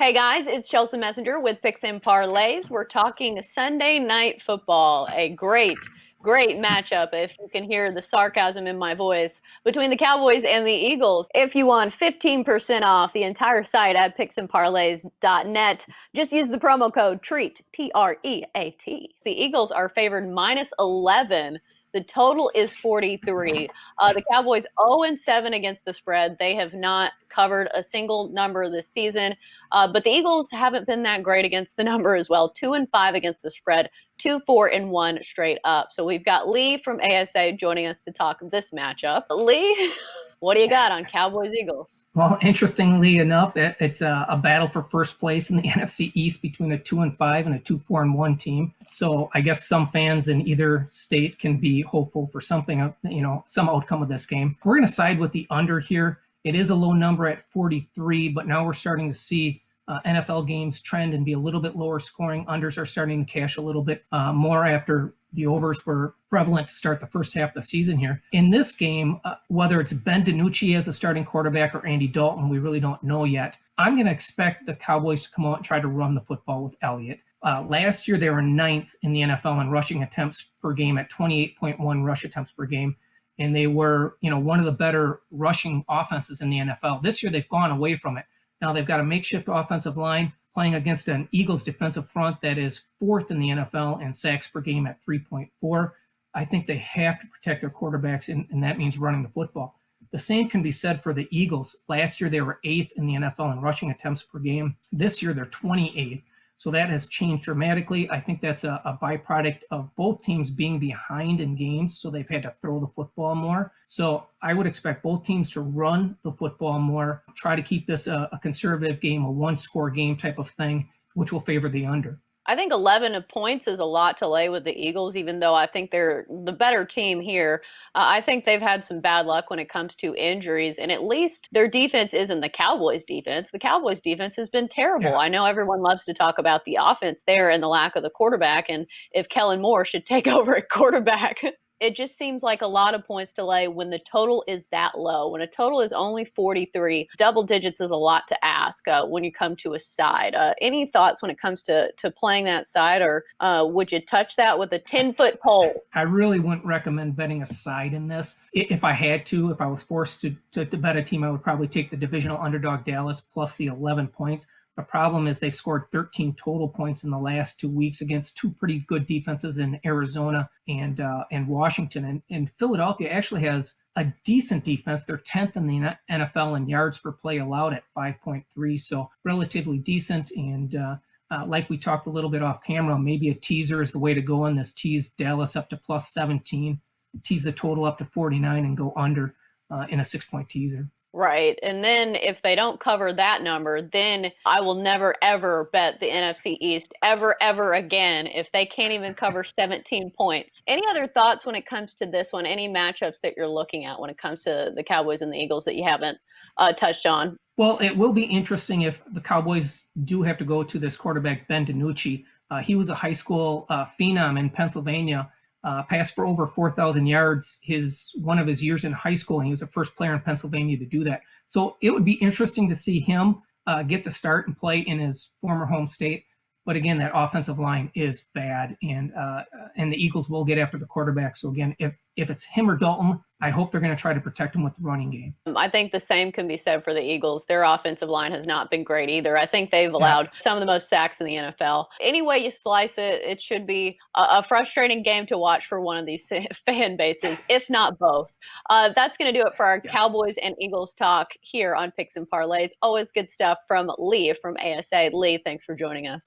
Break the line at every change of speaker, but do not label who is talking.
Hey guys, it's Chelsa Messenger with Picks Parlays. We're talking Sunday night football. A great matchup, if you can hear the sarcasm in my voice, between the Cowboys and the Eagles. If you want 15% off the entire site at picksandparlays.net, just use the promo code TREAT, T-R-E-A-T. The Eagles are favored -11. The total is 43. The Cowboys 0-7 against the spread. They have not covered a single number this season, but the Eagles haven't been that great against the number as well. 2-5 against the spread, 2-4-1 straight up. So we've got Lee from ASA joining us to talk this matchup. Lee, what do you got on Cowboys Eagles?
Well, interestingly enough, it's a battle for first place in the NFC East between a 2-5 and a 2-4-1 team. So I guess some fans in either state can be hopeful for something, some outcome of this game. We're going to side with the under here. It is a low number at 43, but now we're starting to see NFL games trend and be a little bit lower scoring. Unders are starting to cash a little bit more after the overs were prevalent to start the first half of the season here. In this game, whether it's Ben DiNucci as a starting quarterback or Andy Dalton, we really don't know yet. I'm going to expect the Cowboys to come out and try to run the football with Elliott. Last year, they were ninth in the NFL in rushing attempts per game at 28.1 rush attempts per game. And they were, one of the better rushing offenses in the NFL. This year, they've gone away from it. Now they've got a makeshift offensive line playing against an Eagles defensive front that is fourth in the NFL in sacks per game at 3.4. I think they have to protect their quarterbacks, and that means running the football. The same can be said for the Eagles. Last year, they were eighth in the NFL in rushing attempts per game. This year, they're 28th. So that has changed dramatically. I think that's a byproduct of both teams being behind in games, so they've had to throw the football more. So I would expect both teams to run the football more, try to keep this a conservative game, a one-score game type of thing, which will favor the under.
I think 11 points is a lot to lay with the Eagles, even though I think they're the better team here. I think they've had some bad luck when it comes to injuries, and at least their defense isn't the Cowboys' defense. The Cowboys' defense has been terrible.
Yeah.
I know everyone loves to talk about the offense there and the lack of the quarterback, and if Kellen Moore should take over at quarterback. It just seems like a lot of points to lay when the total is that low. When a total is only 43, double digits is a lot to ask when you come to a side. Any thoughts when it comes to playing that side, or would you touch that with a 10-foot pole?
I really wouldn't recommend betting a side in this. If I had to, if I was forced to bet a team, I would probably take the divisional underdog Dallas plus the 11 points. The problem is they've scored 13 total points in the last 2 weeks against two pretty good defenses in Arizona and Washington. And Philadelphia actually has a decent defense. They're 10th in the NFL in yards per play allowed at 5.3, so relatively decent. And like we talked a little bit off camera, maybe a teaser is the way to go in this. Tease Dallas up to plus 17, tease the total up to 49, and go under in a 6-point teaser.
Right. And then if they don't cover that number, then I will never, ever bet the NFC East ever again if they can't even cover 17 points. Any other thoughts when it comes to this one? Any matchups that you're looking at when it comes to the Cowboys and the Eagles that you haven't touched on?
Well, it will be interesting if the Cowboys do have to go to this quarterback, Ben DiNucci. He was a high school phenom in Pennsylvania. Passed for over 4,000 yards one of his years in high school, and he was the first player in Pennsylvania to do that. So it would be interesting to see him get the start and play in his former home state. But again, that offensive line is bad, and the Eagles will get after the quarterback. So again, if it's him or Dalton, I hope they're going to try to protect him with the running game.
I think the same can be said for the Eagles. Their offensive line has not been great either. I think they've allowed some of the most sacks in the NFL. Any way you slice it, it should be a frustrating game to watch for one of these fan bases, if not both. That's going to do it for our Cowboys and Eagles talk here on Picks and Parlays. Always good stuff from Lee from ASA. Lee, thanks for joining us.